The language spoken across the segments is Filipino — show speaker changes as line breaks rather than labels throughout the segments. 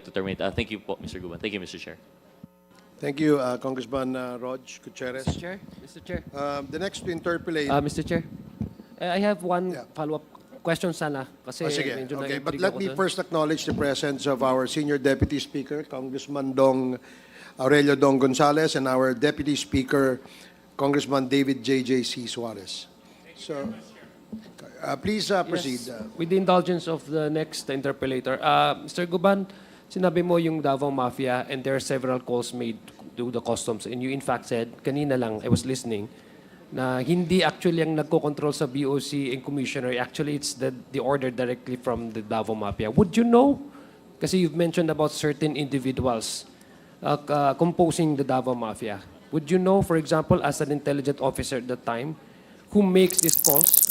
to terminate. Thank you po, Mr. Guban. Thank you, Mr. Chair.
Thank you, Congressman Rog Gutierrez.
Mr. Chair,
The next to interpolate.
Mr. Chair, I have one
Yeah.
follow-up question sana kasi
Sige.
medyo
Okay, but
na-intrigue
let
ako
me
dun.
first acknowledge the presence of our Senior Deputy Speaker, Congressman Aurelio Dong Gonzales, and our Deputy Speaker, Congressman David J.J.C. Suarez. So, please proceed.
Yes, with the indulgence of the next interpellator. Mr. Guban, sinabi mo yung Davao Mafia and there are several calls made to the customs and you in fact said, kanina lang, I was listening, na hindi actually ang nagko-control sa BOC and Commissioner. Actually, it's the order directly from the Davao Mafia. Would you know? Kasi you've mentioned about certain individuals composing the Davao Mafia. Would you know, for example, as an intelligent officer at the time, who makes these calls?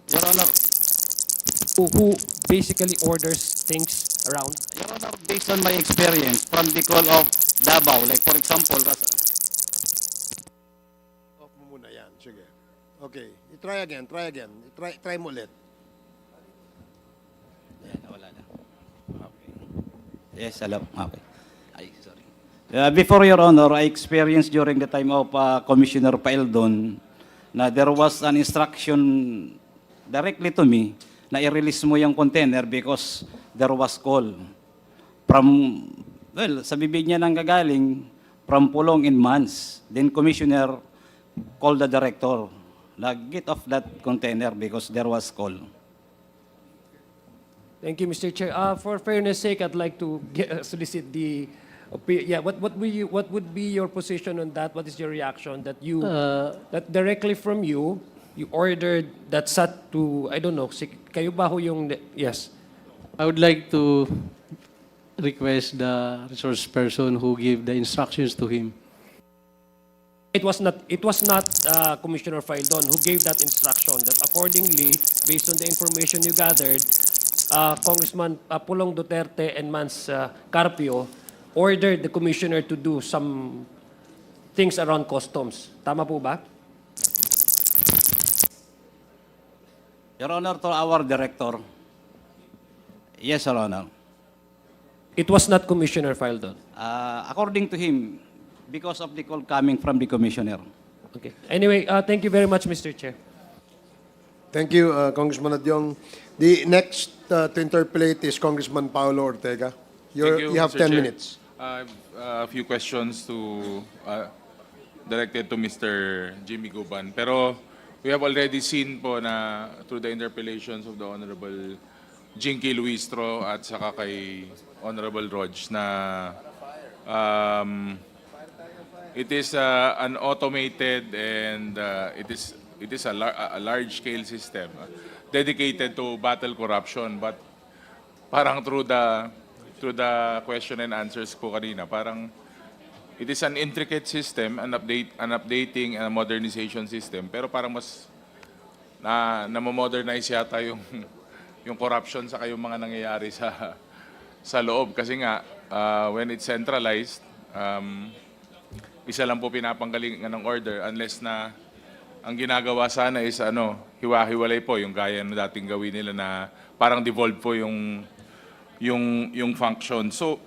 Your Honor,
Who basically orders things around?
Your Honor, based on my experience from the call of Davao, like for example,
Off mo muna yan. Sige. Okay. Try again. Try mo ulit.
Wala na. Okay. Yes, hello. Okay. Ay, sorry. Before, Your Honor, I experienced during the time of Commissioner Paildon na there was an instruction directly to me na i-release mo yung container because there was call from, well, sa bibig niya nang gagaling, from Pulong in Mans. Then Commissioner called the director na get off that container because there was call.
Thank you, Mr. Chair. For fairness sake, I'd like to solicit the what would be your position on that? What is your reaction that you that directly from you ordered that sat to, I don't know, kayo ba ho yung yes.
I would like to request the resource person who gave the instructions to him.
It was not Commissioner Faildon who gave that instruction that accordingly, based on the information you gathered, Congressman Pulong Duterte and Mans Carpio ordered the commissioner to do some things around customs. Tama po ba?
Your Honor, to our director. Yes, Your Honor.
It was not Commissioner Faildon.
According to him, because of the call coming from the commissioner.
Okay. Anyway, thank you very much, Mr. Chair.
Thank you, Congressman Adyong. The next to interpolate is Congressman Paulo Ortega. You have
Mr.
10
Chair.
minutes.
I have a few questions directed to Mr. Jimmy Guban. Pero we have already seen po na through the interpellations of the Honorable Jinky Luistro at saka kay Honorable Rog na it is an automated and it is a large-scale system dedicated to battle corruption. But parang through the question and answers po kanina, parang it is an intricate system, an updating and a modernization system. Pero parang mas na-modernize yata yung corruption sa yung mga nangyayari sa loob. Kasi nga, when it's centralized, isa lang po pinapanggalingan ng order unless na ang ginagawa sana is hiwa-hiwalay po yung gaya na dating gawin nila na parang devolve po yung function. So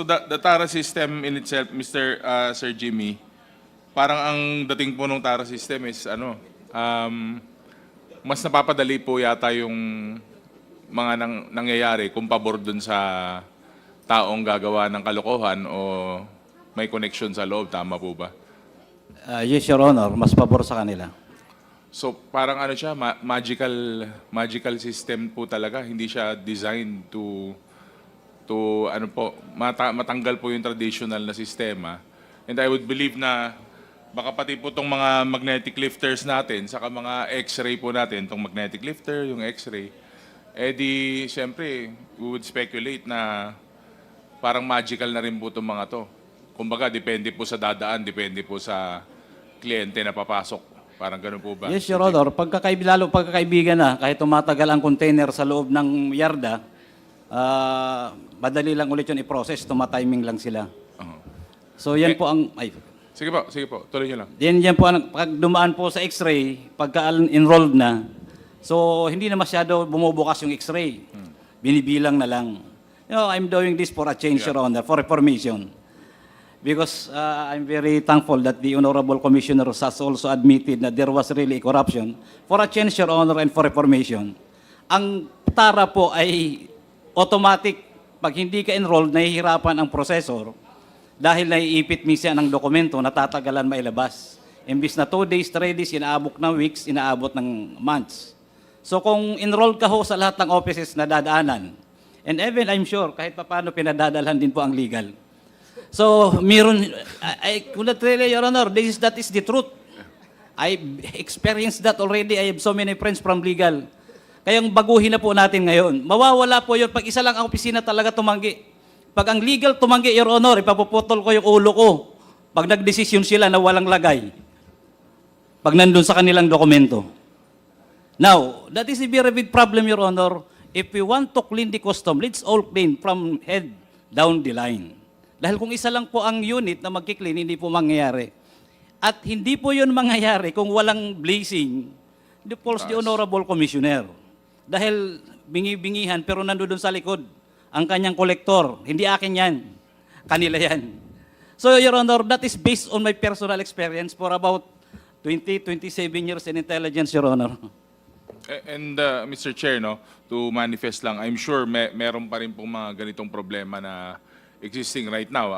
the TARA system in itself, Sir Jimmy, parang ang dating po ng TARA system is mas napapadali po yata yung mga nangyayari kung pabor dun sa taong gagawa ng kalokohan o may connection sa loob. Tama po ba?
Yes, Your Honor. Mas pabor sa kanila.
So parang siya, magical system po talaga. Hindi siya designed to matanggal po yung traditional na sistema. And I would believe na baka pati po itong mga magnetic lifters natin, saka mga x-ray po natin, itong magnetic lifter, yung x-ray, di siyempre, we would speculate na parang magical na rin po itong mga to. Kumbaga, depende po sa dadaan, depende po sa kliyente na papasok. Parang ganun po ba?
Yes, Your Honor. Lalo pagkakaibigan na, kahit tumatagal ang container sa loob ng yarda, madali lang ulit yun i-process, tumatiming lang sila. So yan po ang...
Sige po. Tuloy niyo lang.
Yan po, pag dumaan po sa x-ray, pagka-enrolled na, so hindi na masyado bumubukas yung x-ray. Binibilang na lang. I'm doing this for a change, Your Honor, for reformation. Because I'm very thankful that the Honorable Commissioner has also admitted that there was really corruption. For a change, Your Honor, and for reformation. Ang TARA po ay automatic. Pag hindi ka enrolled, nahihirapan ang processor dahil naiipit minsan ang dokumento, natatagalan mailabas. Imbis na 2 days, 3 days, inaabot ng weeks, inaabot ng months. So kung enrolled ka ho sa lahat ng offices na dadaanan, and even I'm sure, kahit paano pinadadalhan din po ang legal. So, I could not tell you, Your Honor, that is the truth. I experienced that already. I have so many friends from legal. Kayang baguhin na po natin ngayon. Mawawala po yun pag isa lang ang opisina talaga tumanggi. Pag ang legal tumanggi, Your Honor, ipapuputol ko yung ulo ko. Pag nagdesisyon sila na walang lagay. Pag nandun sa kanilang dokumento. Now, that is a very big problem, Your Honor. If we want to clean the custom, let's all clean from head down the line. Dahil kung isa lang po ang unit na magkiklean, hindi po mangyayari. At hindi po yun mangyayari kung walang blazing, the Honorable Commissioner. Dahil bingi-bingihan, pero nandoon sa likod, ang kanyang kolektor. Hindi akin yan. Kanila yan. So, Your Honor, that is based on my personal experience for about 27 years in intelligence, Your Honor.
And Mr. Chair, no, to manifest lang, I'm sure meron pa rin pong mga ganitong problema na existing right now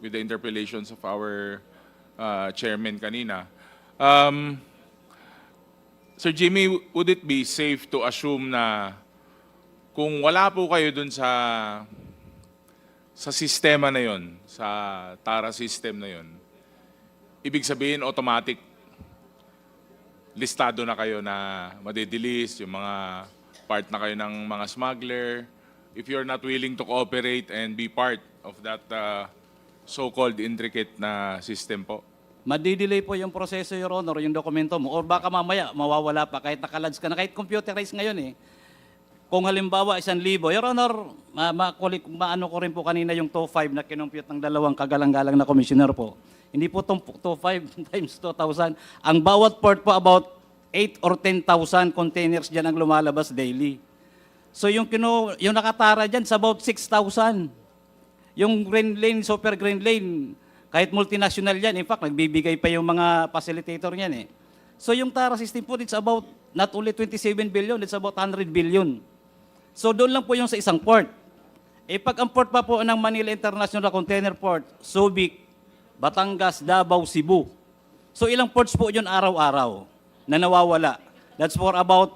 with the interpellations of our chairman kanina. Sir Jimmy, would it be safe to assume na kung wala po kayo dun sa sistema na yon, sa TARA system na yon, ibig sabihin automatic listado na kayo na madidelis, yung mga part na kayo ng mga smuggler, if you're not willing to cooperate and be part of that so-called intricate na system po?
Madidelay po yung proseso, Your Honor, yung dokumento mo. Or baka mamaya, mawawala pa kahit nakalads ka na, kahit computerized ngayon eh. Kung halimbawa, 1,000, Your Honor, maano ko rin po kanina yung 2.5 na kinumpute ng dalawang kagalang-galang na commissioner po. Hindi po itong 2.5 times 2,000. Ang bawat port po about 8 or 10,000 containers dyan ang lumalabas daily. So yung nakatara dyan sa about 6,000. Yung Green Lane, Super Green Lane, kahit multinational yan, in fact, nagbibigay pa yung mga facilitator yan eh. So yung TARA system po, it's about not only 27 billion, it's about 100 billion. So doon lang po yung sa isang port. Eh pag ang port pa po ng Manila International Container Port, Subic, Batangas, Davao, Cebu. So ilang ports po yun araw-araw na nawawala. That's for about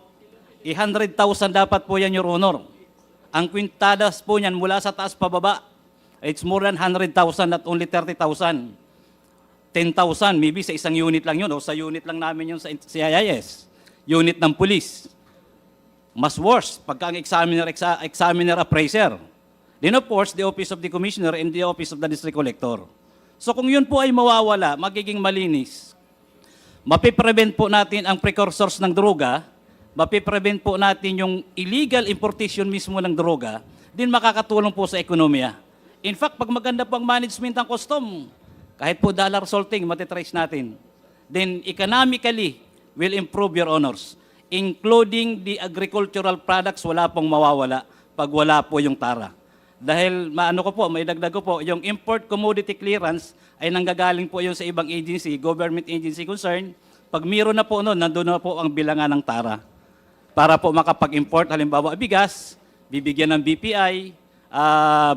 100,000 dapat po yan, Your Honor. Ang kwintadas po niyan mula sa taas pababa, it's more than 100,000, not only 30,000. 10,000, maybe sa isang unit lang yun, o sa unit lang namin yun sa CIS. Unit ng police. Mas worse, pagka ang examiner appraiser. Then of course, the Office of the Commissioner and the Office of the District Collector. So kung yun po ay mawawala, magiging malinis, mapiprevent po natin ang precursors ng droga, mapiprevent po natin yung illegal importation mismo ng droga, din makakatulong po sa ekonomiya. In fact, pag maganda po ang management ng custom, kahit po dollar salting, matitrace natin, then economically will improve, Your Honors. Including the agricultural products, wala pong mawawala pag wala po yung TARA. Dahil may dagdag ko po, yung import commodity clearance ay nanggagaling po yun sa ibang agency, government agency concern. Pag mayroon na po noon, nandun na po ang bilangan ng TARA. Para po makapag-import, halimbawa bigas, bibigyan ng BPI,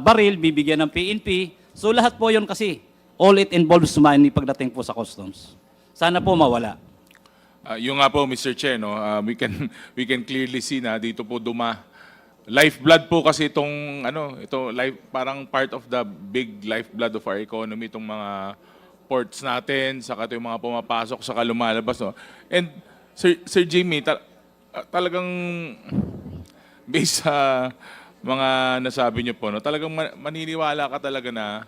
baril, bibigyan ng PNP. So lahat po yun kasi, all it involves money pagdating po sa customs. Sana po mawala.
Yung nga po, Mr. Chair, no, we can clearly see na dito po lifeblood po kasi itong parang part of the big lifeblood of our economy, itong mga ports natin, saka yung mga pumapasok, saka lumalabas. No? And Sir Jimmy, talagang based sa mga nasabi niyo po, no, talagang maniniwala ka talaga na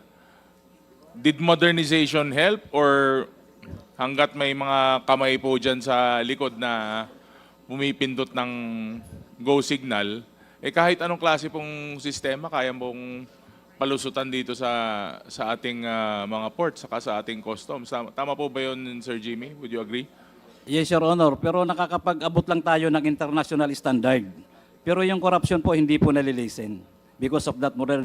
did modernization help or hanggat may mga kamay po dyan sa likod na pumipindot ng go signal, kahit anong klase pong sistema, kaya mong palusutan dito sa ating mga ports, saka sa ating customs. Tama po ba yun, Sir Jimmy? Would you agree?
Yes, Your Honor. Pero nakakapag-abot lang tayo ng international standard. Pero yung corruption po, hindi po nalilisen. Because of that,